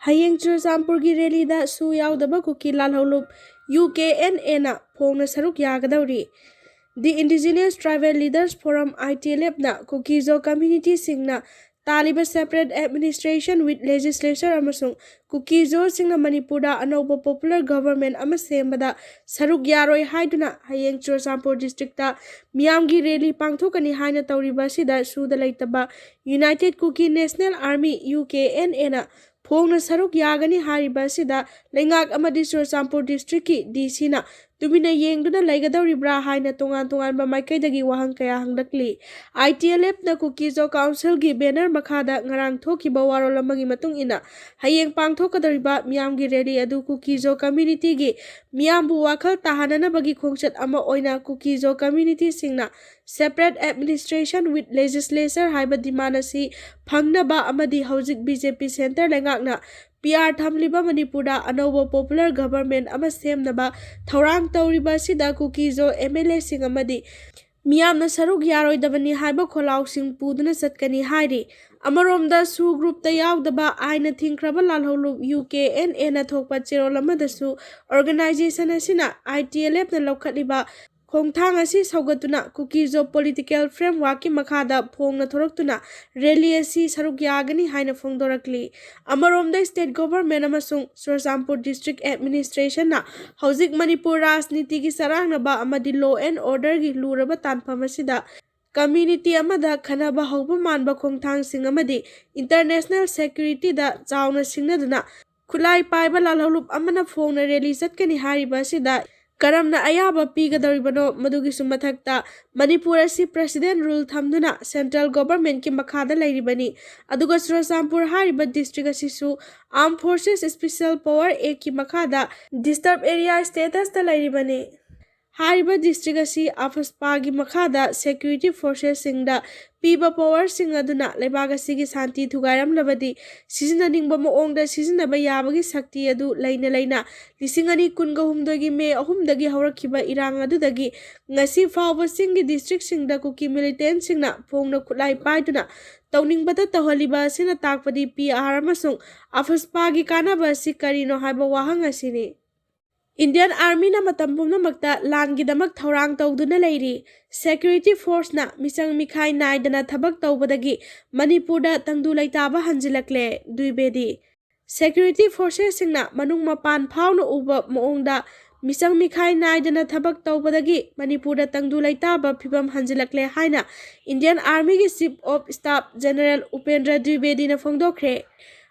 Hayeng Churachandpurgi rally da su yaudaba kuki lalholup UKNA na phongna saruk yagadauri. The Indigenous Tribal Leaders Forum ITLF na Kukizo community singna Taliba separate administration with legislature amasung Kukizo singna Manipurda anoba popular government amasembada saruk yaroi haiduna Hayeng Churachandpur district ta miyamgi rally pangthokani haina tawriba sida suda laitaba United Kuki National Army UKNA na phongna saruk yagani hariba sida lengak amadi Churachandpur district ki DC na tumina yengduna laigadawribra haina tongan ba maikaidagi wahang kaya hanglakli ITLF na Kukizo Council gi banner makhada ngarang thokiba warol amagi matung ina hayeng pangthokadariba miyamgi rally adu Kukizo community gi miyambu wakhal tahanana bagi khongchat ama oina Kukizo community singna separate administration with legislature haiba demand asi phangnaba amadi hojik BJP center lengakna PR thamliba Manipurda anoba popular government ama semnaba thorang tawriba sida Kukizo MLA sing amadi miyamna saruk yaroidabani haiba kholau sing puduna chatkani hairi amaromda su group ta yaudaba aina thinkraba lalholu UKNA na thokpa cherol amadasu organization asina ITLF na lokhatliba khongthang asi saugatuna Kukizo political framework ki makhada phongna thoraktuna rally asi saruk yagani haina phongdorakli amaromda state government amasung Churachandpur district administration na hojik Manipur rajniti gi sarangnaba amadi law and order gi luraba tanpham asida community amada khanaba hauba manba khongthang sing amadi international security da chauna singnaduna khulai paiba lalholup amana phongna rally chatkani hariba sida karamna ayaba pigadoribano madugi sumathakta Manipur asi president rule thamduna central government ki makhada lairibani aduga Churachandpur hariba district asisu armed forces special power a ki makhada disturbed area status ta lairibani hariba district asi afaspa gi makhada security forces singda piba power sing aduna lebaga sigi Santi thugairam labadi sizinaningba moongda sizinaba yabagi sakti adu laina lisingani kunga humdogi me ahumdagi haurakhiba irang adudagi ngasi fawba singi district singda kuki militant singna phongna khulai paiduna tawningbata tawhaliba sina takpadi PR amasung afaspa gi kanaba si karino haiba wahang asini Indian Army na matambumna magta langidamak thorang tawduna leiri security force na Michang Mikhai Naide na thabak tawbadagi Manipurda tangdulai taba Hanjinlkle duibedi security forces singna manung mapan phawna uba moongda Michang Mikhai Naide na thabak tawbadagi Manipurda tangdulai taba phibam Hanjinlkle haina Indian Army gi Chief of Staff General Upendra Dwivedi na phongdokre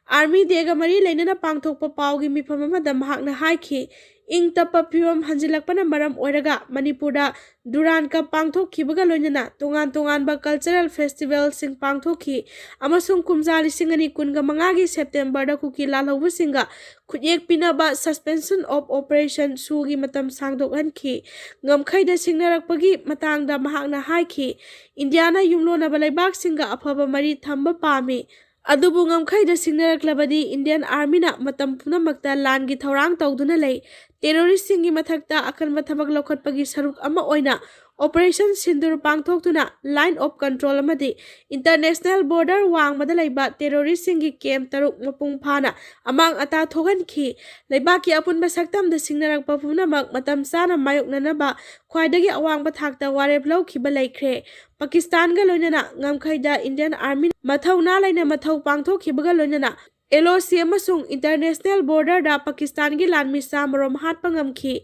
Army dega mari leinana pangthokpa pawgi mifam amada mahakna haikhi ing tapa phibam hanjilakpana maram oiraga Manipurda Duran ka pangthokhibaga loinana tongan ba cultural festival sing pangthokhi amasung kumjali singani kunga mangagi September da kuki lalhauba singa khutyek pinaba suspension of operation sugi matam sangdokhankhi ngamkhaida singnarakpagi matangda mahakna haikhi Indiana yumlona balaibak singa afaba mari thamba pami adubu ngamkhaida singnaraklabadi Indian Army na matam punamakta lan gi thorang tawduna lei terrorist singi mathakta akanba thabak lokhatpagi saruk ama oina Operation Sindur pangthoktuna line of control amadi international border wangbada laiba terrorist singi camp taruk mapung phana amang ata thogankhi laibaki apunba saktamda singnarakpa punamak matam sana mayoknanaba khwaidagi awangba thakta warep lawkhiba laikhre Pakistan ga loinana ngamkhaida Indian Army mathawna laina mathaw pangthokhibaga loinana LOC amasung international border da Pakistan gi lanmi samarom hatpa ngamkhi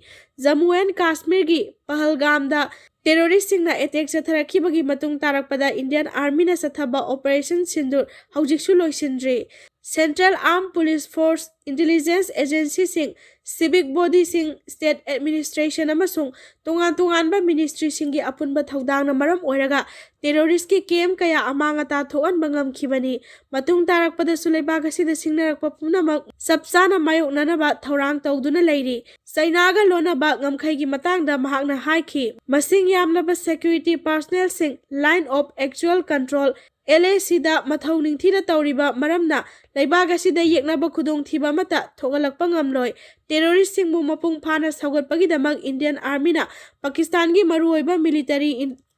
Jammu and Kashmir gi Pahalgam da terrorist singna attack chatharakibagi matung tarakpada Indian Army na sathaba Operation Sindur haujiksu loisindre Central Armed Police Force Intelligence Agency sing civic body sing state administration amasung tongan ba ministry singi apunba thaudang na maram oiraga terrorist ki camp kaya amanga ta thoan bangam khibani matung tarakpada sulaibaga sida singnarakpa punamak sapsana mayoknana ba thorang tawduna leiri Sainaga lona ba ngamkhai gi matangda mahakna haikhi masing yamlaba security personnel sing line of actual control LAC da mathau ningthina tawriba maramna laibaga sida yeknaba khudong thiba mata thogalakpa ngamloi terrorist singbu mapung phana saugatpagi damak Indian Army na Pakistan gi maruoiba military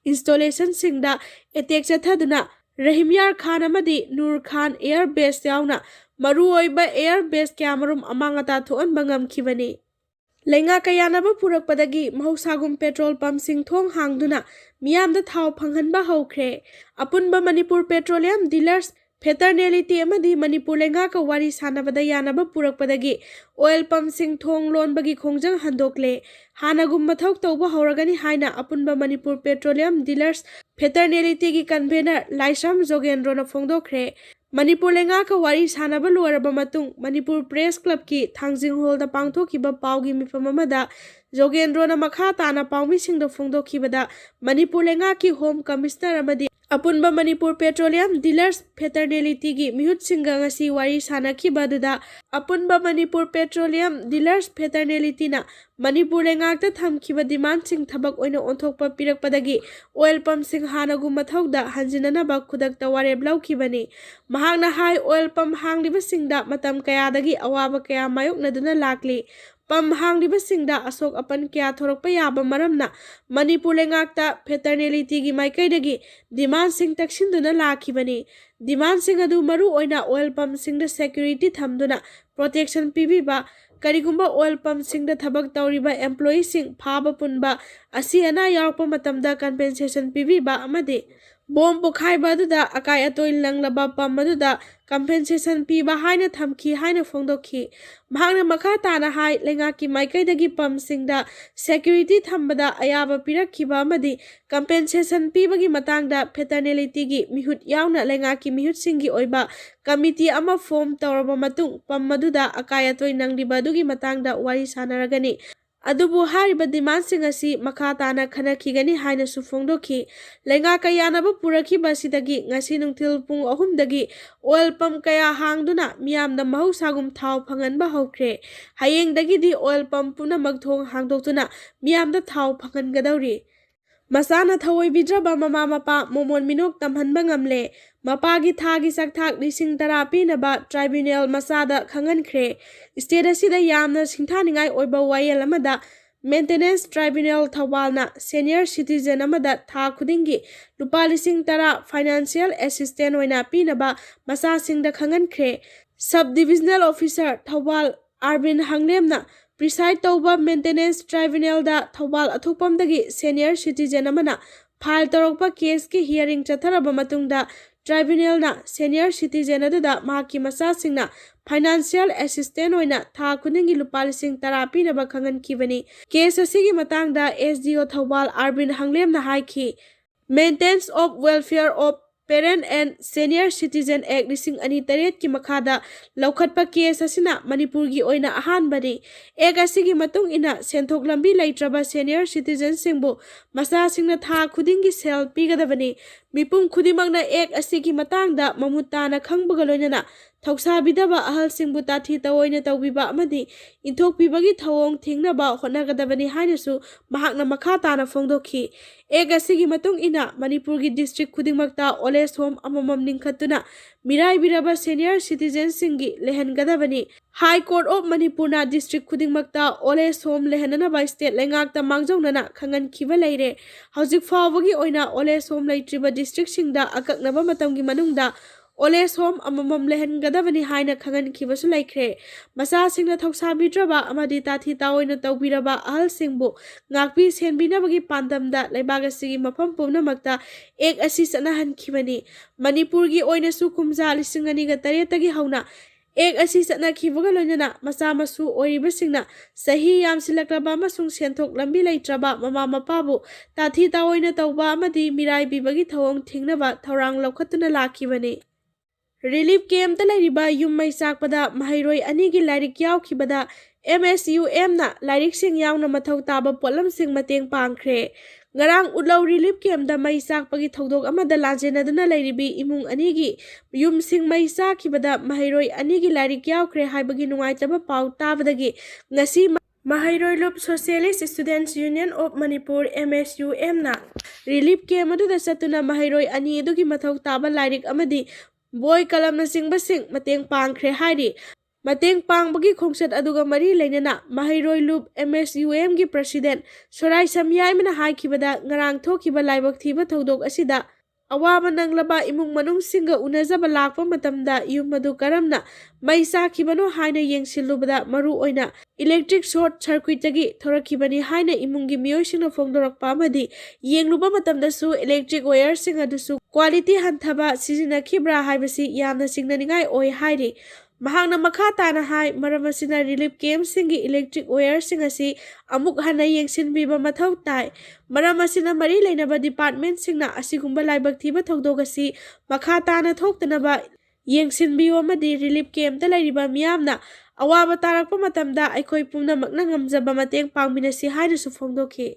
installation singda attack chathaduna Rahimyar Khan amadi Nur Khan Air Base yauna ꯃꯔꯨꯑꯣꯏꯕ air ꯕꯦꯁ ꯀꯌꯥꯃꯔꯨꯝ ꯑꯃꯥꯡ ꯑꯇꯥ ꯊꯣꯛꯍꯟꯕ ꯉꯝꯈꯤꯕꯅꯤ꯫ ꯂꯩꯉꯥꯛ ꯀꯌꯥꯅꯕ ꯄꯨꯔꯛꯄꯗꯒꯤ ꯃꯍꯧꯁꯥꯒꯨꯝ petrol ꯄꯝꯞꯁꯤꯡ ꯊꯣꯡ ꯍꯥꯡꯗꯨꯅ ꯃꯤꯌꯥꯝꯗ ꯊꯥꯎ ꯐꯪꯍꯟꯕ ꯍꯧꯈ꯭ꯔꯦ꯫ ꯑꯄꯨꯟꯕ ꯃꯅꯤꯄꯨꯔ ꯄꯦꯇ꯭ꯔꯣꯂꯤꯌꯝ ꯗꯤꯂꯔꯁ ꯐꯦꯇꯔꯅꯦꯂꯤꯇꯤ ꯑꯃꯗꯤ ꯃꯅꯤꯄꯨꯔ ꯂꯩꯉꯥꯛꯀ ꯋꯥꯔꯤ ꯁꯥꯅꯕꯗ ꯌꯥꯅꯕ ꯄꯨꯔꯛꯄꯗꯒꯤ ꯑꯣꯏꯜ ꯄꯝꯞꯁꯤꯡ ꯊꯣꯡ ꯂꯣꯟꯕꯒꯤ ꯈꯣꯡꯖꯪ ꯍꯟꯗꯣꯛꯂꯦ꯫ ꯍꯥꯟꯅꯒꯨꯝ ꯃꯊꯧ ꯇꯧꯕ ꯍꯧꯔꯒꯅꯤ ꯍꯥꯏꯅ ꯑꯄꯨꯟꯕ ꯃꯅꯤꯄꯨꯔ ꯄꯦꯇ꯭ꯔꯣꯂꯤꯌꯝ ꯗꯤꯂꯔꯁ ꯐꯦꯇꯔꯅꯦꯂꯤꯇꯤꯒꯤ ꯀꯟꯚꯦꯅꯔ ꯂꯥꯏꯁ꯭ꯔꯝ ꯖꯣꯒꯦꯟꯗ꯭ꯔꯣꯅ ꯐꯣꯡꯗꯣꯛꯈ꯭ꯔꯦ꯫ ꯃꯅꯤꯄꯨꯔ ꯂꯩꯉꯥꯛꯀ ꯋꯥꯔꯤ ꯁꯥꯅꯕ ꯂꯣꯏꯔꯕ ꯃꯇꯨꯡ ꯃꯅꯤꯄꯨꯔ ꯄ꯭ꯔꯦꯁ ꯀ꯭ꯂꯕꯀꯤ ꯊꯥꯡꯖꯤꯡ ꯍꯣꯜꯗ ꯄꯥꯡꯊꯣꯛꯈꯤꯕ ꯄꯥꯎꯒꯤ ꯃꯤꯐꯝ ꯑꯃꯗ ꯖꯣꯒꯦꯟꯗ꯭ꯔꯣꯅ ꯃꯈꯥ ꯇꯥꯅ ꯄꯥꯎꯃꯤꯁꯤꯡꯗ ꯐꯣꯡꯗꯣꯛꯈꯤꯕꯗ ꯃꯅꯤꯄꯨꯔ ꯂꯩꯉꯥꯛꯀꯤ ꯍꯣꯝ ꯀꯃꯤꯁꯅꯔ ꯑꯃꯗꯤ ꯑꯄꯨꯟꯕ ꯃꯅꯤꯄꯨꯔ ꯄꯦꯇ꯭ꯔꯣꯂꯤꯌꯝ ꯗꯤꯂꯔꯁ ꯐꯦꯇꯔꯅꯦꯂꯤꯇꯤꯒꯤ ꯃꯤꯍꯨꯠꯁꯤꯡꯒ ꯉꯁꯤ ꯋꯥꯔꯤ ꯁꯥꯅꯈꯤꯕ ꯑꯗꯨꯗ ꯑꯄꯨꯟꯕ ꯃꯅꯤꯄꯨꯔ ꯄꯦꯇ꯭ꯔꯣꯂꯤꯌꯝ ꯗꯤꯂꯔꯁ ꯐꯦꯇꯔꯅꯦꯂꯤꯇꯤꯅ ꯃꯅꯤꯄꯨꯔ ꯂꯩꯉꯥꯛꯇ ꯊꯝꯈꯤꯕ ꯗꯤꯃꯥꯟꯗꯁꯤꯡ ꯊꯕꯛ ꯑꯣꯏꯅ ꯑꯣꯟꯊꯣꯛꯄ ꯄꯤꯔꯛꯄꯗꯒꯤ ꯑꯣꯏꯜ ꯄꯝꯞꯁꯤꯡ ꯍꯥꯟꯅꯒꯨꯝ ꯃꯊꯧꯗ ꯍꯟꯖꯤꯟꯅꯅꯕ ꯈꯨꯗꯛꯇ ꯋꯥꯔꯦꯞ ꯂꯧꯈꯤꯕꯅꯤ꯫ ꯃꯍꯥꯛꯅ ꯍꯥꯏ ꯑꯣꯏꯜ ꯄꯝꯞ ꯍꯥꯡꯂꯤꯕꯁꯤꯡꯗ ꯃꯇꯝ ꯀꯌꯥꯗꯒꯤ ꯑꯋꯥꯕ ꯀꯌꯥ ꯃꯥꯌꯣꯛꯅꯗꯨꯅ ꯂꯥꯛꯂꯤ꯫ ꯄꯝꯞ ꯍꯥꯡꯂꯤꯕꯁꯤꯡꯗ ꯑꯁꯣꯛ ꯑꯄꯟ ꯀꯌꯥ ꯊꯣꯔꯛꯄ ꯌꯥꯕ ꯃꯔꯝꯅ ꯃꯅꯤꯄꯨꯔ ꯂꯩꯉꯥꯛꯇ ꯐꯦꯇꯔꯅꯦꯂꯤꯇꯤꯒꯤ ꯃꯥꯏꯀꯩꯗꯒꯤ ꯗꯤꯃꯥꯟꯗꯁꯤꯡ ꯇꯛꯁꯤꯟꯗꯨꯅ ꯂꯥꯛꯈꯤꯕꯅꯤ꯫ ꯗꯤꯃꯥꯟꯗꯁꯤꯡ ꯑꯗꯨ ꯃꯔꯨꯑꯣꯏꯅ ꯑꯣꯏꯜ ꯄꯝꯞꯁꯤꯡꯗ ꯁꯦꯀ꯭ꯌꯨꯔꯤꯇꯤ ꯊꯝꯗꯨꯅ ꯄ꯭ꯔꯣꯇꯦꯛꯁꯟ ꯄꯤꯕꯤꯕ, ꯀꯔꯤꯒꯨꯝꯕ ꯑꯣꯏꯜ ꯄꯝꯞꯁꯤꯡꯗ ꯊꯕꯛ ꯇꯧꯔꯤꯕ ꯑꯦꯝꯄ꯭ꯂꯣꯌꯤꯁꯤꯡ ꯐꯥꯕ ꯄꯨꯟꯕ, ꯑꯁꯤ ꯑꯅꯥ ꯌꯥꯎꯔꯛꯄ ꯃꯇꯝꯗ ꯀꯝꯄꯦꯟꯁꯦꯁꯟ ꯄꯤꯕꯤꯕ ꯑꯃꯗꯤ ꯕꯣꯝ ꯄꯣꯈꯥꯏꯕ ꯑꯗꯨꯗ ꯑꯀꯥꯏ ꯑꯇꯣꯏ ꯅꯪꯂꯕ ꯄꯝꯞ ꯑꯗꯨꯗ ꯀꯝꯄꯦꯟꯁꯦꯁꯟ ꯄꯤꯕ ꯍꯥꯏꯅ ꯊꯝꯈꯤ ꯍꯥꯏꯅ ꯐꯣꯡꯗꯣꯛꯈꯤ꯫ ꯃꯍꯥꯛꯅ ꯃꯈꯥ ꯇꯥꯅ ꯍꯥꯏ ꯂꯩꯉꯥꯛꯀꯤ ꯃꯥꯏꯀꯩꯗꯒꯤ ꯄꯝꯞꯁꯤꯡꯗ ꯁꯦꯀ꯭ꯌꯨꯔꯤꯇꯤ ꯊꯝꯕꯗ ꯑꯌꯥꯕ ꯄꯤꯔꯛꯈꯤꯕ ꯑꯃꯗꯤ ꯀꯝꯄꯦꯟꯁꯦꯁꯟ ꯄꯤꯕꯒꯤ ꯃꯇꯥꯡꯗ ꯐꯦꯇꯔꯅꯦꯂꯤꯇꯤꯒꯤ ꯃꯤꯍꯨꯠ ꯌꯥꯎꯅ ꯂꯩꯉꯥꯛꯀꯤ ꯃꯤꯍꯨꯠꯁꯤꯡꯒꯤ ꯑꯣꯏꯕ ꯀꯃꯤꯇꯤ ꯑꯃ ꯐꯣꯔꯝ ꯇꯧꯔꯕ ꯃꯇꯨꯡ ꯄꯝꯞ ꯑꯗꯨꯗ ꯑꯀꯥꯏ ꯑꯇꯣꯏ ꯅꯪꯂꯤꯕ ꯑꯗꯨꯒꯤ ꯃꯇꯥꯡꯗ ꯋꯥꯔꯤ ꯁꯥꯅꯔꯒꯅꯤ꯫ ꯑꯗꯨꯕꯨ ꯍꯥꯏꯔꯤꯕ ꯗꯤꯃꯥꯟꯗꯁꯤꯡ ꯑꯁꯤ ꯃꯈꯥ ꯇꯥꯅ ꯈꯟꯅꯈꯤꯒꯅꯤ ꯍꯥꯏꯅꯁꯨ ꯐꯣꯡꯗꯣꯛꯈꯤ꯫ ꯂꯩꯉꯥꯛꯀ ꯌꯥꯅꯕ ꯄꯨꯔꯛꯈꯤꯕ ꯑꯁꯤꯗꯒꯤ ꯉꯁꯤ ꯅꯨꯡꯊꯤꯜ ꯄꯨꯡ 3ꯗꯒꯤ ꯑꯣꯏꯜ ꯄꯝꯞ ꯀꯌꯥ ꯍꯥꯡꯗꯨꯅ ꯃꯤꯌꯥꯝꯗ ꯃꯍꯧꯁꯥꯒꯨꯝ ꯊꯥꯎ ꯐꯪꯍꯟꯕ ꯍꯧꯈ꯭ꯔꯦ꯫ ꯍꯌꯦꯡꯗꯒꯤꯗꯤ ꯑꯣꯏꯜ ꯄꯝꯞ ꯄꯨꯝꯅꯃꯛ ꯊꯣꯡ ꯍꯥꯡꯗꯣꯛꯇꯨꯅ ꯃꯤꯌꯥꯝꯗ ꯊꯥꯎ ꯐꯪꯍꯟꯒꯗꯧꯔꯤ꯫ ꯃꯆꯥꯅ ꯊꯧꯑꯣꯏꯕꯤꯗ꯭ꯔꯕ ꯃꯃꯥ ꯃꯄꯥ ꯃꯣꯃꯣꯟ ꯃꯤꯅꯣꯛ ꯇꯝꯍꯟꯕ ꯉꯝꯂꯦ꯫ ꯃꯄꯥꯒꯤ ꯊꯥꯒꯤ ꯁꯛꯊꯥꯛ 10,000 ꯄꯤꯅꯕ ꯇ꯭ꯔꯥꯏꯕ꯭ꯌꯨꯅꯦꯜ ꯃꯆꯥꯗ ꯈꯪꯍꯟꯈ꯭ꯔꯦ꯫ ꯁ꯭ꯇꯦꯠ ꯑꯁꯤꯗ ꯌꯥꯝꯅ ꯁꯤꯡꯊꯥꯅꯤꯡꯉꯥꯏ ꯑꯣꯏꯕ ꯋꯥꯌꯦꯜ ꯑꯃꯗ ꯃꯦꯟꯇꯦꯅꯦꯟꯁ ꯇ꯭ꯔꯥꯏꯕ꯭ꯌꯨꯅꯦꯜ ꯊꯧꯕꯥꯜꯅ ꯁꯦꯅꯤꯌꯔ ꯁꯤꯇꯤꯖꯦꯟ ꯑꯃꯗ ꯊꯥ ꯈꯨꯗꯤꯡꯒꯤ ꯂꯨꯄꯥ 10,000 ꯐꯥꯏꯅꯥꯟꯁꯤꯌꯦꯜ ꯑꯦꯁꯤꯁꯇꯦꯟ ꯑꯣꯏꯅ ꯄꯤꯅꯕ ꯃꯆꯥꯁꯤꯡꯗ ꯈꯪꯍꯟꯈ꯭ꯔꯦ꯫ Sub divisional officer Thoubal Arbin ꯍꯪꯂꯦꯝꯅ ꯄ꯭ꯔꯤꯁꯥꯏꯗ ꯇꯧꯕ ꯃꯦꯟꯇꯦꯅꯦꯟꯁ ꯇ꯭ꯔꯥꯏꯕ꯭ꯌꯨꯅꯦꯜꯗ ꯊꯧꯕꯥꯜ ꯑꯊꯣꯛꯄꯝꯗꯒꯤ ꯁꯦꯅꯤꯌꯔ ꯁꯤꯇꯤꯖꯦꯟ ꯑꯃꯅ ꯐꯥꯏꯜ ꯇꯧꯔꯛꯄ ꯀꯦꯁꯀꯤ ꯍꯤꯌꯔꯤꯡ ꯆꯠꯊꯔꯕ ꯃꯇꯨꯡꯗ ꯇ꯭ꯔꯥꯏꯕ꯭ꯌꯨꯅꯦꯜꯅ ꯁꯦꯅꯤꯌꯔ ꯁꯤꯇꯤꯖꯦꯟ ꯑꯗꯨꯗ ꯃꯍꯥꯛꯀꯤ ꯃꯆꯥꯁꯤꯡꯅ ꯐꯥꯏꯅꯥꯟꯁꯤꯌꯦꯜ ꯑꯦꯁꯤꯁꯇꯦꯟ ꯑꯣꯏꯅ ꯊꯥ ꯈꯨꯗꯤꯡꯒꯤ ꯂꯨꯄꯥ 10,000 ꯄꯤꯅꯕ ꯈꯪꯍꯟꯈꯤꯕꯅꯤ꯫ ꯀꯦꯁ ꯑꯁꯤꯒꯤ ꯃꯇꯥꯡꯗ ꯑꯦꯁ.ꯗꯤ.ꯑꯣ. ꯊꯧꯕꯥꯜ ꯑꯥꯔꯕꯤꯟ ꯍꯪꯂꯦꯝꯅ ꯍꯥꯏꯈꯤ꯫ Maintenance of welfare of parent and senior citizen act 2003ꯒꯤ ꯃꯈꯥꯗ ꯂꯧꯈꯠꯄ ꯀꯦꯁ ꯑꯁꯤꯅ ꯃꯅꯤꯄꯨꯔꯒꯤ ꯑꯣꯏꯅ ꯑꯍꯥꯟꯕꯅꯤ꯫ ꯑꯦꯛ ꯑꯁꯤꯒꯤ ꯃꯇꯨꯡ ꯏꯟꯅ ꯁꯦꯟꯊꯣꯛ ꯂꯝꯕꯤ ꯂꯩꯇ꯭ꯔꯕ ꯁꯦꯅꯤꯌꯔ ꯁꯤꯇꯤꯖꯦꯟꯁꯤꯡꯕꯨ ꯃꯆꯥꯁꯤꯡꯅ ꯊꯥ ꯈꯨꯗꯤꯡꯒꯤ ꯁꯦꯜ ꯄꯤꯒꯗꯕꯅꯤ꯫ ꯃꯤꯄꯨꯝ ꯈꯨꯗꯤꯡꯃꯛꯅ ꯑꯦꯛ ꯑꯁꯤꯒꯤ ꯃꯇꯥꯡꯗ ꯃꯃꯨꯠ ꯇꯥꯅ ꯈꯪꯕꯒ ꯂꯣꯏꯅꯅ ꯊꯧꯁꯥꯕꯤꯗꯕ ꯑꯍꯜꯁꯤꯡꯕꯨ ꯇꯥꯊꯤ ꯇꯑꯣꯏꯅ ꯇꯧꯕꯤꯕ ꯑꯃꯗꯤ ꯏꯟꯊꯣꯛꯄꯤꯕꯒꯤ ꯊꯧꯑꯣꯡ ꯊꯤꯡꯅꯕ ꯍꯣꯠꯅꯒꯗꯕꯅꯤ ꯍꯥꯏꯅꯁꯨ ꯃꯍꯥꯛꯅ ꯃꯈꯥ ꯇꯥꯅ ꯐꯣꯡꯗꯣꯛꯈꯤ꯫ ꯑꯦꯛ ꯑꯁꯤꯒꯤ ꯃꯇꯨꯡ ꯏꯟꯅ ꯃꯅꯤꯄꯨꯔꯒꯤ ꯗꯤꯁꯇ꯭ꯔꯤꯛ ꯈꯨꯗꯤꯡꯃꯛꯇ ꯑꯣꯜ ꯑꯦꯖ ꯍꯣꯝ ꯑꯃꯃꯝ ꯂꯤꯡꯈꯠꯇꯨꯅ ꯃꯤꯔꯥꯏꯕꯤꯔꯕ ꯁꯦꯅꯤꯌꯔ ꯁꯤꯇꯤꯖꯦꯟꯁꯤꯡꯒꯤ ꯂꯩꯍꯟꯒꯗꯕꯅꯤ꯫ ꯍꯥꯏ ꯀꯣꯔꯠ ꯑꯣꯐ ꯃꯅꯤꯄꯨꯔꯅ ꯗꯤꯁꯇ꯭ꯔꯤꯛ ꯈꯨꯗꯤꯡꯃꯛꯇ ꯑꯣꯜ ꯑꯦꯖ ꯍꯣꯝ ꯂꯩꯍꯟꯅꯅꯕ ꯁ꯭ꯇꯦꯠ ꯂꯩꯉꯥꯛꯇ ꯃꯥꯡꯖꯧꯅꯅ ꯈꯪꯍꯟꯈꯤꯕ ꯂꯩꯔꯦ꯫ ꯍꯧꯖꯤꯛ ꯐꯥꯎꯕꯒꯤ ꯑꯣꯏꯅ ꯑꯣꯜ ꯑꯦꯖ ꯍꯣꯝ ꯂꯩꯇ꯭ꯔꯤꯕ ꯗꯤꯁꯇ꯭ꯔꯤꯛꯁꯤꯡꯗ ꯑꯀꯛꯅꯕ ꯃꯇꯝꯒꯤ ꯃꯅꯨꯡꯗ ꯑꯣꯜ ꯑꯦꯖ ꯍꯣꯝ ꯑꯃꯃꯝ ꯂꯩꯍꯟꯒꯗꯕꯅꯤ ꯍꯥꯏꯅ ꯈꯪꯍꯟꯈꯤꯕꯁꯨ ꯂꯩꯈ꯭ꯔꯦ꯫ ꯃꯆꯥꯁꯤꯡꯅ ꯊꯧꯁꯥꯕꯤꯗ꯭ꯔꯕ ꯑꯃꯗꯤ ꯇꯥꯊꯤ ꯇꯥꯑꯣꯏꯅ ꯇꯧꯕꯤꯔꯕ ꯑꯍꯜꯁꯤꯡꯕꯨ ꯉꯥꯛꯄꯤ ꯁꯦꯟꯕꯤꯅꯕꯒꯤ ꯄꯥꯟꯗꯝꯗ ꯂꯩꯕꯥꯛ ꯑꯁꯤꯒꯤ ꯃꯐꯝ ꯄꯨꯝꯅꯃꯛꯇ ꯑꯦꯛ ꯑꯁꯤ ꯆꯠꯅꯍꯟꯈꯤꯕꯅꯤ꯫ ꯃꯅꯤꯄꯨꯔꯒꯤ ꯑꯣꯏꯅꯁꯨ ꯀꯨꯝꯖꯥ 2008ꯗꯒꯤ ꯍꯧꯅ ꯑꯦꯛ ꯑꯁꯤ ꯆꯠꯅꯈꯤꯕꯒ ꯂꯣꯏꯅꯅ ꯃꯆꯥ ꯃꯁꯨ ꯑꯣꯏꯔꯤꯕꯁꯤꯡꯅ ꯆꯍꯤ ꯌꯥꯝꯁꯤꯜꯂꯛꯂꯕ ꯑꯃꯁꯨꯡ ꯁꯦꯟꯊꯣꯛ ꯂꯝꯕꯤ ꯂꯩꯇ꯭ꯔꯕ ꯃꯃꯥ ꯃꯄꯥꯕꯨ ꯇꯥꯊꯤ ꯇꯥꯑꯣꯏꯅ ꯇꯧꯕ ꯑꯃꯗꯤ ꯃꯤꯔꯥꯏꯕꯤꯕꯒꯤ ꯊꯧꯑꯣꯡ ꯊꯤꯡꯅꯕ ꯊꯧꯔꯥꯡ ꯂꯧꯈꯠꯇꯨꯅ ꯂꯥꯛꯈꯤꯕꯅꯤ꯫ ꯔꯤꯂꯤꯐ ꯀꯦꯝꯞꯇ ꯂꯩꯔꯤꯕ ꯌꯨꯝ ꯃꯩ ꯆꯥꯛꯄꯗ ꯃꯍꯩꯔꯣꯏ 2ꯒꯤ ꯂꯥꯏꯔꯤꯛ ꯌꯥꯎꯈꯤꯕꯗ MSUMꯅ ꯂꯥꯏꯔꯤꯛꯁꯤꯡ ꯌꯥꯎꯅ ꯃꯊꯧ ꯇꯥꯕ ꯄꯣꯠꯂꯝꯁꯤꯡ ꯃꯇꯦꯡ ꯄꯥꯡꯈ꯭ꯔꯦ꯫ ꯉꯔꯥꯡ ꯎꯠꯂꯧ ꯔꯤꯂꯤꯐ ꯀꯦꯝꯞꯇ ꯃꯩ ꯆꯥꯛꯄꯒꯤ ꯊꯧꯗꯣꯛ ꯑꯃꯗ ꯂꯥꯟꯖꯦꯟꯅꯗꯨꯅ ꯂꯩꯔꯤꯕꯤ ꯏꯃꯨꯡ 2ꯒꯤ ꯌꯨꯝꯁꯤꯡ ꯃꯩ ꯆꯥꯛꯈꯤꯕꯗ ꯃꯍꯩꯔꯣꯏ 2ꯒꯤ ꯂꯥꯏꯔꯤꯛ ꯌꯥꯎꯈ꯭ꯔꯦ ꯍꯥꯏꯕꯒꯤ ꯅꯨꯡꯉꯥꯏꯇꯕ ꯄꯥꯎ ꯇꯥꯕꯗꯒꯤ ꯉꯁꯤ ꯃꯍꯩꯔꯣꯏ ꯂꯨꯞ socialist students union of Manipur MSUMꯅ ꯔꯤꯂꯤꯐ ꯀꯦꯝꯞ ꯑꯗꯨꯗ ꯆꯠꯇꯨꯅ ꯃꯍꯩꯔꯣꯏ 2 ꯑꯗꯨꯒꯤ ꯃꯊꯧ ꯇꯥꯕ ꯂꯥꯏꯔꯤꯛ ꯑꯃꯗꯤ ꯕꯣꯏ ꯀꯂꯝꯅꯆꯤꯡꯕꯁꯤꯡ ꯃꯇꯦꯡ ꯄꯥꯡꯈ꯭ꯔꯦ ꯍꯥꯏꯔꯤ꯫ ꯃꯇꯦꯡ ꯄꯥꯡꯕꯒꯤ ꯈꯣꯡꯆꯠ ꯑꯗꯨꯒ ꯃꯔꯤ ꯂꯩꯅꯅ ꯃꯍꯩꯔꯣꯏ ꯂꯨꯞ MSUMꯒꯤ ꯄ꯭ꯔꯁꯤꯗꯦꯟꯠ ꯁꯣꯔꯥꯏ ꯁꯝꯌꯥꯏꯃꯅ ꯍꯥꯏꯈꯤꯕꯗ ꯉꯔꯥꯡ ꯊꯣꯛꯈꯤꯕ ꯂꯥꯏꯕꯛ ꯊꯤꯕ ꯊꯧꯗꯣꯛ ꯑꯁꯤꯗ ꯑꯋꯥꯕ ꯅꯪꯂꯕ ꯏꯃꯨꯡ ꯃꯅꯨꯡꯁꯤꯡꯒ ꯎꯅꯖꯕ ꯂꯥꯛꯄ ꯃꯇꯝꯗ ꯌꯨꯝ ꯑꯗꯨ ꯀꯔꯝꯅ ꯃꯩ ꯆꯥꯈꯤꯕꯅꯣ ꯍꯥꯏꯅ ꯌꯦꯡꯁꯤꯜꯂꯨꯕꯗ ꯃꯔꯨꯑꯣꯏꯅ ꯏꯂꯦꯛꯇ꯭ꯔꯤꯛ ꯁꯣꯔꯠ ꯁꯔꯀ꯭ꯌꯨꯠꯇꯒꯤ ꯊꯣꯔꯛꯈꯤꯕꯅꯤ ꯍꯥꯏꯅ ꯏꯃꯨꯡꯒꯤ ꯃꯤꯑꯣꯏꯁꯤꯡꯅ ꯐꯣꯡꯗꯣꯔꯛꯄ ꯑꯃꯗꯤ ꯌꯦꯡꯂꯨꯕ ꯃꯇꯝꯗꯁꯨ ꯏꯂꯦꯛꯇ꯭ꯔꯤꯛ ꯋꯥꯌꯔꯁꯤꯡ ꯑꯗꯨꯁꯨ ꯀ꯭ꯋꯥꯂꯤꯇꯤ ꯍꯟꯊꯕ ꯁꯤꯖꯤꯟꯅꯈꯤꯕ꯭ꯔꯥ ꯍꯥꯏꯕꯁꯤ ꯌꯥꯝꯅ ꯆꯤꯡꯅꯅꯤꯡꯉꯥꯏ ꯑꯣꯏ ꯍꯥꯏꯔꯤ꯫ ꯃꯍꯥꯛꯅ ꯃꯈꯥ ꯇꯥꯅ ꯍꯥꯏ ꯃꯔꯝ ꯑꯁꯤꯅ ꯔꯤꯂꯤꯐ ꯀꯦꯝꯞꯁꯤꯡꯒꯤ ꯏꯂꯦꯛꯇ꯭ꯔꯤꯛ ꯋꯥꯌꯔꯁꯤꯡ ꯑꯁꯤ ꯑꯃꯨꯛ ꯍꯟꯅ ꯌꯦꯡꯁꯤꯟꯕꯤꯕ ꯃꯊꯧ ꯇꯥꯏ꯫ ꯃꯔꯝ ꯑꯁꯤꯅ ꯃꯔꯤ ꯂꯩꯅꯕ ꯗꯤꯄꯥꯔꯠꯃꯦꯟꯠꯁꯤꯡꯅ ꯑꯁꯤꯒꯨꯝꯕ ꯂꯥꯏꯕꯛ ꯊꯤꯕ ꯊꯧꯗꯣꯛ ꯑꯁꯤ ꯃꯈꯥ ꯇꯥꯅ ꯊꯣꯛꯇꯅꯕ ꯌꯦꯡꯁꯤꯟꯕꯤꯌꯨ ꯑꯃꯗꯤ ꯔꯤꯂꯤꯐ ꯀꯦꯝꯞꯇ ꯂꯩꯔꯤꯕ ꯃꯤꯌꯥꯝꯅ ꯑꯋꯥꯕ ꯇꯥꯔꯛꯄ ꯃꯇꯝꯗ ꯑꯩꯈꯣꯏ ꯄꯨꯝꯅꯃꯛꯅ ꯉꯝꯖꯕ ꯃꯇꯦꯡ ꯄꯥꯡꯃꯤꯟꯅꯁꯤ ꯍꯥꯏꯅꯁꯨ ꯐꯣꯡꯗꯣꯛꯈꯤ꯫